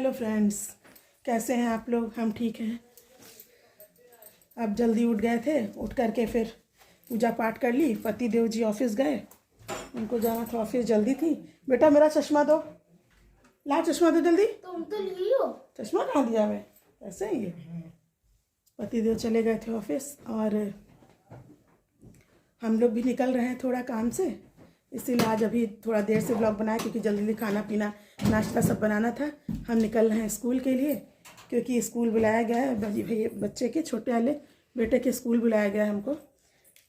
Hello friends, कैसे हैं आप लोग। हम ठीक हैं। अब जल्दी उठ गए थे, उठ करके फिर पूजा पाठ कर ली। पति देव जी ऑफिस गए, उनको जाना था ऑफिस, जल्दी थी। बेटा मेरा चश्मा दो, ला चश्मा दो जल्दी। तुम तो लियो चश्मा कहाँ दिया मैं, ऐसे ही है। पति देव चले गए थे ऑफिस और हम लोग भी निकल रहे हैं थोड़ा काम से, इसीलिए आज अभी थोड़ा देर से ब्लॉग बनाया क्योंकि जल्दी जल्दी खाना पीना नाश्ता सब बनाना था। हम निकल रहे हैं स्कूल के लिए क्योंकि स्कूल बुलाया गया है। भैया बच्चे के छोटे वाले बेटे के स्कूल बुलाया गया है, हमको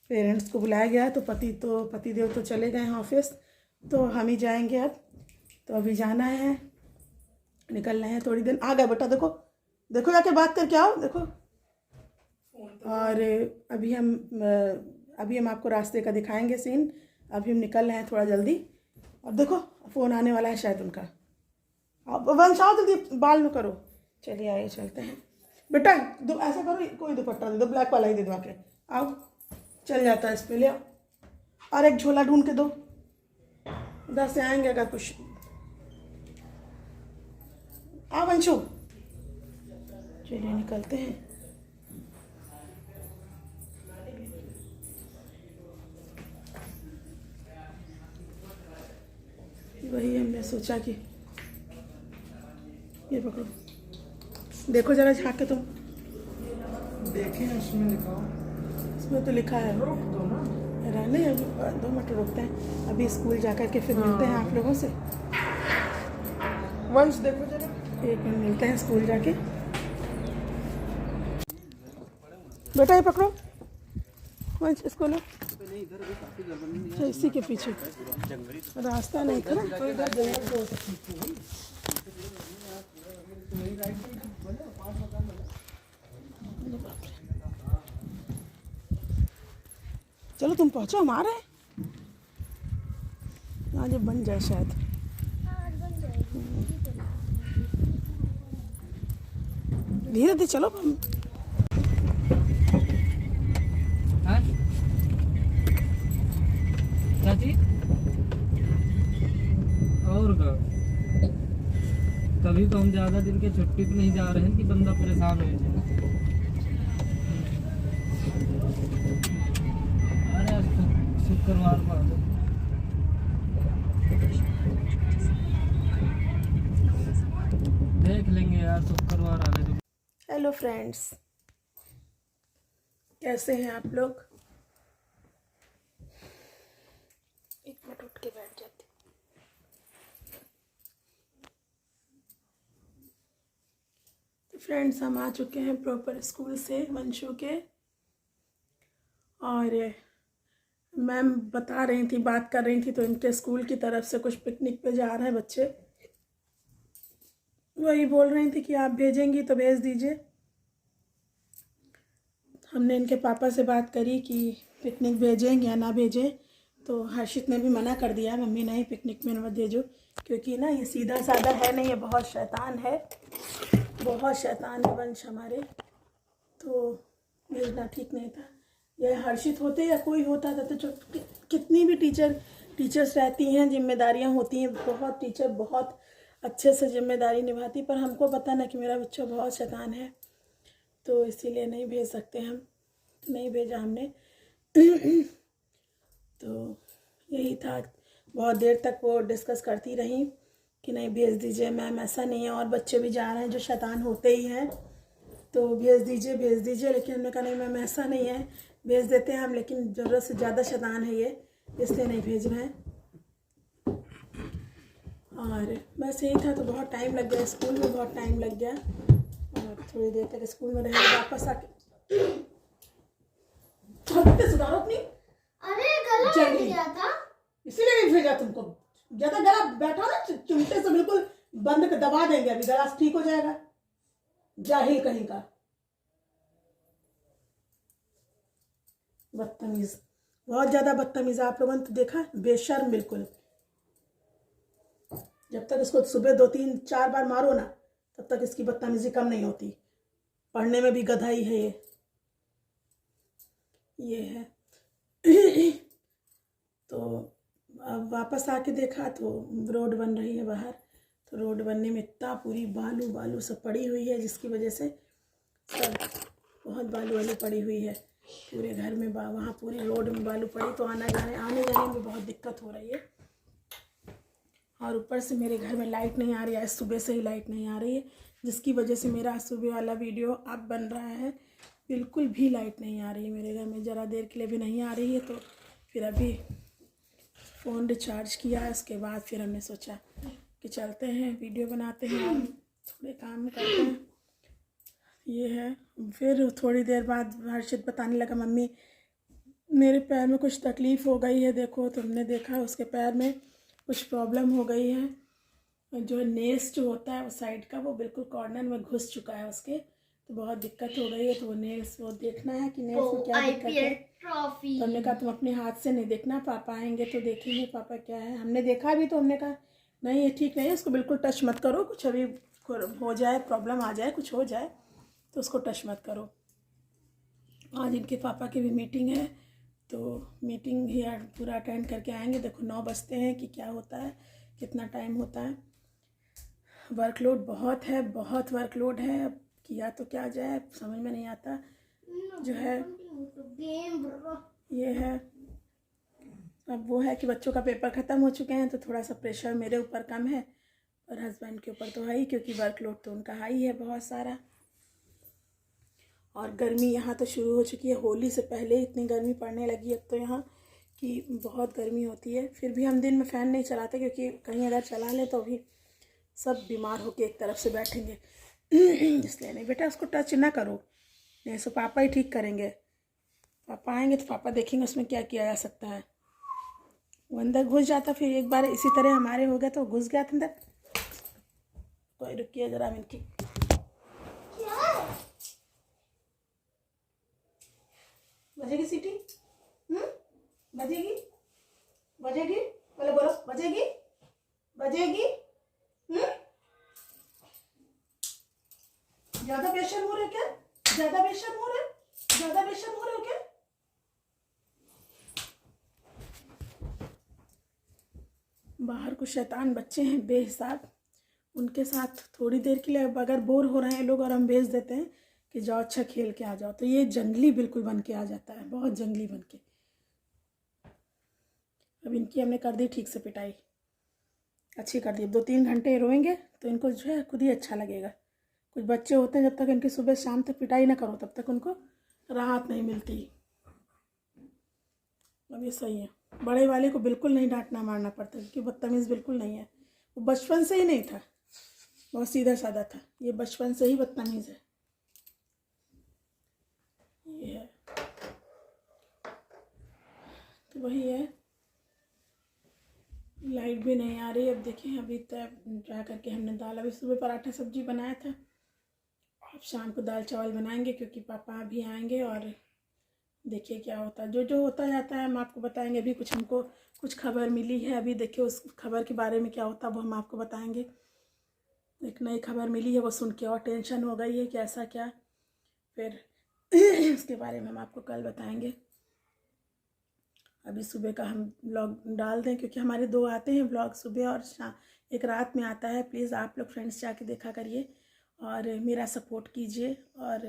पेरेंट्स को बुलाया गया है। तो पति देव तो चले गए हैं ऑफिस, तो हम ही जाएंगे अब। तो अभी जाना है, निकल रहे हैं। थोड़ी देर आ गए बेटा, देखो देखो जाके बात करके आओ, देखो। और अभी हम आपको रास्ते का दिखाएंगे सीन। अभी हम निकल रहे हैं थोड़ा जल्दी। अब देखो फ़ोन आने वाला है शायद उनका। अब वंश आओ जल्दी, बाल न करो। चलिए आइए चलते हैं। बेटा दो ऐसा करो, कोई दुपट्टा दे दो, ब्लैक वाला ही दे दो आके। आओ, चल जाता है इस पे, ले आओ। और एक झोला ढूंढ के दो, उधर से आएंगे अगर कुछ। आओ वंशु, चलिए निकलते हैं। वही हमने सोचा कि ये पकड़ो, देखो जरा झाँक के तुम। देखें उसमें लिखा हो। इसमें तो लिखा है, रोक दो ना। नहीं अभी 2 मिनट रोकते हैं। अभी स्कूल जा कर के फिर मिलते हैं आप लोगों से। वंश देखो जरा, 1 मिनट मिलते हैं स्कूल जाके। बेटा ये पकड़ो, वंश इसको लो। अच्छा, इसी के पीछे रास्ता नहीं था ना। चलो तुम पहुंचो, हम आ रहे हैं। आज बन जाए शायद। धीरे धीरे चलो। चाची और तभी तो हम ज्यादा दिन के छुट्टी पे नहीं जा रहे हैं कि बंदा परेशान हो जाए। अरे आज शुक्रवार को आ जाओ। देख लेंगे यार, शुक्रवार आने दो। हेलो फ्रेंड्स, कैसे हैं आप लोग। एक मिनट उठ के बैठ जाते। तो फ्रेंड्स हम आ चुके हैं प्रॉपर स्कूल से वंशु के। और मैम बता रही थी, बात कर रही थी, तो इनके स्कूल की तरफ से कुछ पिकनिक पे जा रहे हैं बच्चे। वही बोल रही थी कि आप भेजेंगी तो भेज दीजिए। हमने इनके पापा से बात करी कि पिकनिक भेजें या ना भेजें, तो हर्षित ने भी मना कर दिया, मम्मी नहीं पिकनिक में मत भेजो, क्योंकि ना ये सीधा साधा है नहीं, ये बहुत शैतान है, बहुत शैतान है वंश हमारे। तो भेजना ठीक नहीं था। ये हर्षित होते या कोई होता था तो जो कितनी भी टीचर्स रहती हैं, जिम्मेदारियां होती हैं, बहुत टीचर बहुत अच्छे से जिम्मेदारी निभाती, पर हमको पता ना कि मेरा बच्चा बहुत शैतान है, तो इसीलिए नहीं भेज सकते हम, तो नहीं भेजा हमने। तो यही था, बहुत देर तक वो डिस्कस करती रही कि नहीं भेज दीजिए मैम, ऐसा नहीं है, और बच्चे भी जा रहे हैं जो शैतान होते ही हैं, तो भेज दीजिए भेज दीजिए। लेकिन हमने कहा नहीं मैम ऐसा नहीं है, भेज देते हैं हम, लेकिन ज़रूरत से ज़्यादा शैतान है ये, इसलिए नहीं भेज रहे हैं। और बस यही था। तो बहुत टाइम लग गया, स्कूल में बहुत टाइम लग गया, और थोड़ी देर तक स्कूल में रहेंगे, वापस आके सुधारो अपनी। अरे गला लग गया था, इसीलिए नहीं भेजा तुमको। ज्यादा गला बैठा ना, चिमटे से बिल्कुल बंद कर दबा देंगे, अभी गला ठीक हो जाएगा। जाहिल कहीं का, बदतमीज, बहुत ज्यादा बदतमीज। आप लोगों ने तो देखा, बेशर्म बिल्कुल। जब तक इसको सुबह 2-3-4 बार मारो ना, तब तक इसकी बदतमीजी कम नहीं होती। पढ़ने में भी गधा ही है ये है। तो अब वापस आके देखा तो रोड बन रही है बाहर, तो रोड बनने में इतना पूरी बालू बालू सब पड़ी हुई है, जिसकी वजह से सब बहुत बालू वालू पड़ी हुई है पूरे घर में। वहाँ पूरी रोड में बालू पड़ी, तो आने जाने में बहुत दिक्कत हो रही है। और ऊपर से मेरे घर में लाइट नहीं आ रही है, सुबह से ही लाइट नहीं आ रही है, जिसकी वजह से मेरा सुबह वाला वीडियो अब बन रहा है। बिल्कुल भी लाइट नहीं आ रही है मेरे घर में, ज़रा देर के लिए भी नहीं आ रही है। तो फिर अभी फ़ोन रिचार्ज किया है, उसके बाद फिर हमने सोचा कि चलते हैं वीडियो बनाते हैं और थोड़े काम करते हैं। ये है। फिर थोड़ी देर बाद हर्षित बताने लगा, मम्मी मेरे पैर में कुछ तकलीफ़ हो गई है, देखो। तो हमने देखा उसके पैर में कुछ प्रॉब्लम हो गई है, जो नेल्स जो होता है वो साइड का, वो बिल्कुल कॉर्नर में घुस चुका है उसके, तो बहुत दिक्कत हो गई है। तो वो नेल्स वो देखना है कि नेल्स में क्या दिक्कत है। ट्रॉफी तो हमने कहा तुम अपने हाथ से नहीं देखना, पापा आएंगे तो देखेंगे पापा क्या है। हमने देखा भी तो हमने कहा नहीं ये ठीक नहीं है, उसको बिल्कुल टच मत करो, कुछ अभी हो जाए, प्रॉब्लम आ जाए, कुछ हो जाए तो उसको टच मत करो। आज इनके पापा की भी मीटिंग है, तो मीटिंग ही पूरा अटेंड करके आएंगे। देखो 9 बजते हैं कि क्या होता है, कितना टाइम होता है। वर्कलोड बहुत है, बहुत वर्कलोड है। अब किया तो क्या जाए, समझ में नहीं आता। जो है ये है, अब वो है कि बच्चों का पेपर ख़त्म हो चुके हैं, तो थोड़ा सा प्रेशर मेरे ऊपर कम है, और हस्बैंड के ऊपर तो है ही, क्योंकि वर्कलोड तो उनका हाई है बहुत सारा। और गर्मी यहाँ तो शुरू हो चुकी है, होली से पहले इतनी गर्मी पड़ने लगी अब तो यहाँ कि बहुत गर्मी होती है। फिर भी हम दिन में फ़ैन नहीं चलाते, क्योंकि कहीं अगर चला लें तो भी सब बीमार होके एक तरफ से बैठेंगे। इसलिए नहीं बेटा उसको टच ना करो, नहीं सो पापा ही ठीक करेंगे। पापा आएंगे तो पापा देखेंगे उसमें क्या किया जा सकता है। वो अंदर घुस जाता, फिर एक बार इसी तरह हमारे हो गया तो घुस गया था अंदर। कोई रुकिए जरा, इनकी बजेगी सीटी, बजेगी बजेगी, बोलो बोलो, बजेगी बजेगी। ज्यादा बेशर्म हो रहे हो क्या? ज्यादा बेशर्म हो रहे हो? ज्यादा बेशर्म हो रहे हो क्या? बाहर कुछ शैतान बच्चे हैं बेहिसाब, उनके साथ थोड़ी देर के लिए अगर बोर हो रहे हैं लोग और हम भेज देते हैं कि जाओ अच्छा खेल के आ जाओ, तो ये जंगली बिल्कुल बन के आ जाता है, बहुत जंगली बन के। अब इनकी हमने कर दी ठीक से पिटाई, अच्छी कर दी। 2-3 घंटे रोएंगे तो इनको जो है खुद ही अच्छा लगेगा। कुछ बच्चे होते हैं जब तक इनकी सुबह शाम तक पिटाई ना करो तब तक उनको राहत नहीं मिलती। अब ये सही है, बड़े वाले को बिल्कुल नहीं डांटना मारना पड़ता, क्योंकि बदतमीज़ बिल्कुल नहीं है। वो बचपन से ही नहीं था, बहुत सीधा साधा था, ये बचपन से ही बदतमीज़ है। ये है तो वही है। लाइट भी नहीं आ रही। अब देखिए अभी तक जा करके हमने दाल, अभी सुबह पराठा सब्जी बनाया था, अब शाम को दाल चावल बनाएंगे, क्योंकि पापा भी आएंगे। और देखिए क्या होता है, जो जो होता जाता है हम आपको बताएंगे। अभी कुछ हमको कुछ खबर मिली है, अभी देखिए उस खबर के बारे में क्या होता है वो हम आपको बताएंगे। एक नई खबर मिली है, वो सुन के और टेंशन हो गई है कि ऐसा क्या, फिर उसके बारे में हम आपको कल बताएंगे। अभी सुबह का हम ब्लॉग डाल दें, क्योंकि हमारे 2 आते हैं ब्लॉग, सुबह और शाम, एक रात में आता है। प्लीज़ आप लोग फ्रेंड्स जाके देखा करिए और मेरा सपोर्ट कीजिए, और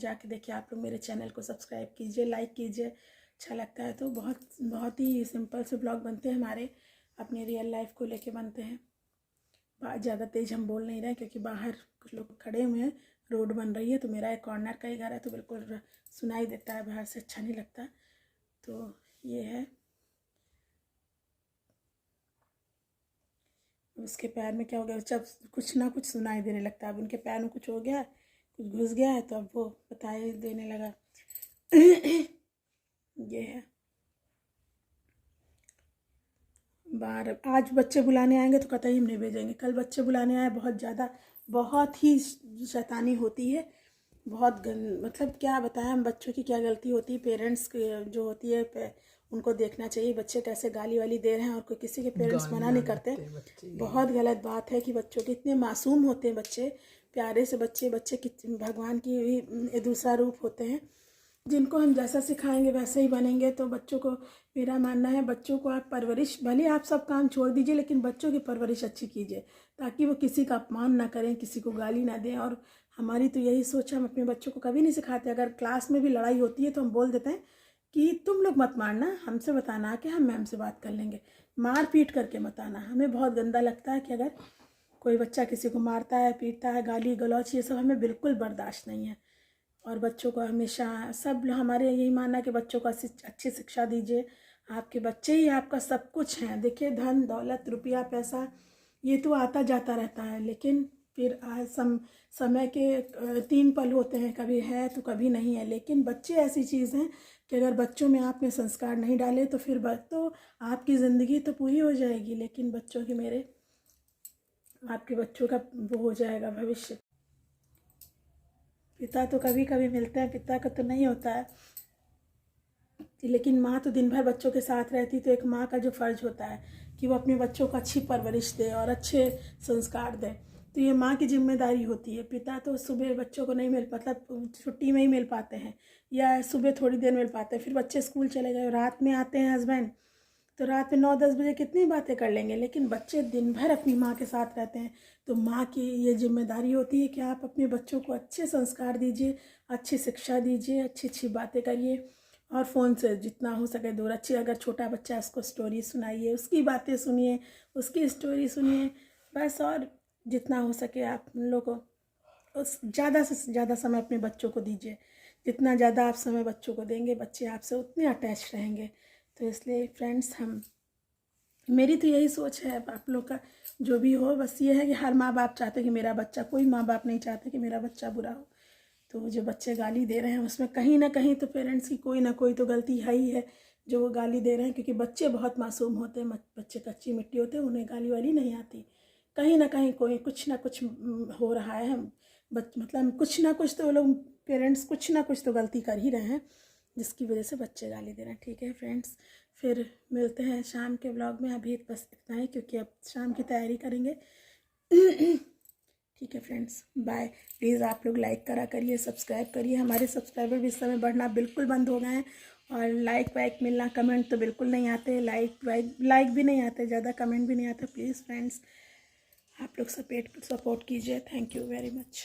जाके देखिए आप लोग मेरे चैनल को सब्सक्राइब कीजिए, लाइक कीजिए। अच्छा लगता है तो बहुत ही सिंपल से ब्लॉग बनते हैं हमारे, अपनी रियल लाइफ को लेके बनते हैं। ज़्यादा तेज़ हम बोल नहीं रहे, क्योंकि बाहर कुछ लोग खड़े हुए हैं, रोड बन रही है, तो मेरा एक कॉर्नर का ही घर है, तो बिल्कुल सुनाई देता है बाहर से, अच्छा नहीं लगता। तो ये है, उसके पैर में क्या हो गया, जब कुछ ना कुछ सुनाई देने लगता है। अब उनके पैर में कुछ हो गया, कुछ घुस गया है, तो अब वो बताए देने लगा। ये है। बाहर आज बच्चे बुलाने आएंगे तो कतई हम नहीं भेजेंगे। कल बच्चे बुलाने आए, बहुत ही शैतानी होती है, मतलब क्या बताएं हम, बच्चों की क्या गलती होती है। पेरेंट्स जो होती है उनको देखना चाहिए बच्चे कैसे गाली वाली दे रहे हैं, और कोई किसी के पेरेंट्स मना नहीं करते। बहुत गलत बात है कि बच्चों के इतने मासूम होते हैं बच्चे, प्यारे से बच्चे भगवान की भी दूसरा रूप होते हैं, जिनको हम जैसा सिखाएंगे वैसे ही बनेंगे। तो बच्चों को, मेरा मानना है बच्चों को आप परवरिश, भले आप सब काम छोड़ दीजिए लेकिन बच्चों की परवरिश अच्छी कीजिए, ताकि वो किसी का अपमान ना करें, किसी को गाली ना दें। और हमारी तो यही सोच है, हम अपने बच्चों को कभी नहीं सिखाते। अगर क्लास में भी लड़ाई होती है तो हम बोल देते हैं कि तुम लोग मत मारना, हमसे बताना कि हम मैम से बात कर लेंगे, मार पीट करके मत आना। हमें बहुत गंदा लगता है कि अगर कोई बच्चा किसी को मारता है, पीटता है, गाली गलौच, ये सब हमें बिल्कुल बर्दाश्त नहीं है। और बच्चों को हमेशा, सब हमारे यही मानना है कि बच्चों को अच्छी शिक्षा दीजिए। आपके बच्चे ही आपका सब कुछ हैं। देखिए, धन दौलत रुपया पैसा ये तो आता जाता रहता है, लेकिन फिर समय के 3 पल होते हैं, कभी है तो कभी नहीं है। लेकिन बच्चे ऐसी चीज़ हैं कि अगर बच्चों में आपने संस्कार नहीं डाले तो फिर तो आपकी ज़िंदगी तो पूरी हो जाएगी, लेकिन बच्चों की, मेरे आपके बच्चों का वो हो जाएगा भविष्य। पिता तो कभी कभी मिलते हैं, पिता का तो नहीं होता है, लेकिन माँ तो दिन भर बच्चों के साथ रहती। तो एक माँ का जो फ़र्ज़ होता है कि वो अपने बच्चों को अच्छी परवरिश दे और अच्छे संस्कार दे, तो ये माँ की जिम्मेदारी होती है। पिता तो सुबह बच्चों को नहीं मिल, मतलब छुट्टी में ही मिल पाते हैं, या सुबह थोड़ी देर मिल पाते हैं, फिर बच्चे स्कूल चले गए, रात में आते हैं हस्बैंड, तो रात में 9-10 बजे कितनी बातें कर लेंगे। लेकिन बच्चे दिन भर अपनी माँ के साथ रहते हैं, तो माँ की ये जिम्मेदारी होती है कि आप अपने बच्चों को अच्छे संस्कार दीजिए, अच्छी शिक्षा दीजिए, अच्छी अच्छी बातें करिए, और फ़ोन से जितना हो सके दूर। अच्छी, अगर छोटा बच्चा है उसको स्टोरी सुनाइए, उसकी बातें सुनिए, उसकी स्टोरी सुनिए बस। और जितना हो सके आप उन लोगों को उस ज़्यादा से ज़्यादा समय अपने बच्चों को दीजिए। जितना ज़्यादा आप समय बच्चों को देंगे, बच्चे आपसे उतने अटैच रहेंगे। तो इसलिए फ्रेंड्स, मेरी तो यही सोच है, आप लोग का जो भी हो, बस ये है कि हर माँ बाप चाहते हैं कि मेरा बच्चा, कोई माँ बाप नहीं चाहते कि मेरा बच्चा बुरा हो। तो जो बच्चे गाली दे रहे हैं उसमें कहीं ना कहीं तो पेरेंट्स की कोई ना कोई तो गलती है ही है, जो वो गाली दे रहे हैं। क्योंकि बच्चे बहुत मासूम होते हैं, बच्चे कच्ची मिट्टी होते हैं, उन्हें गाली वाली नहीं आती। कहीं ना कहीं कोई कुछ ना कुछ हो रहा है, मतलब कुछ ना कुछ तो वो लोग पेरेंट्स कुछ ना कुछ तो गलती कर ही रहे हैं, जिसकी वजह से बच्चे गाली दे रहे हैं। ठीक है फ्रेंड्स, फिर मिलते हैं शाम के व्लॉग में। अभी बस इतना ही, क्योंकि अब शाम की तैयारी करेंगे। ठीक है फ्रेंड्स, बाय। प्लीज़ आप लोग लाइक करा करिए, सब्सक्राइब करिए। हमारे सब्सक्राइबर भी इस समय बढ़ना बिल्कुल बंद हो गए हैं, और लाइक वाइक मिलना, कमेंट तो बिल्कुल नहीं आते, लाइक भी नहीं आते, ज़्यादा कमेंट भी नहीं आते। प्लीज़ फ्रेंड्स, आप लोग सपोर्ट कीजिए। Thank you very much.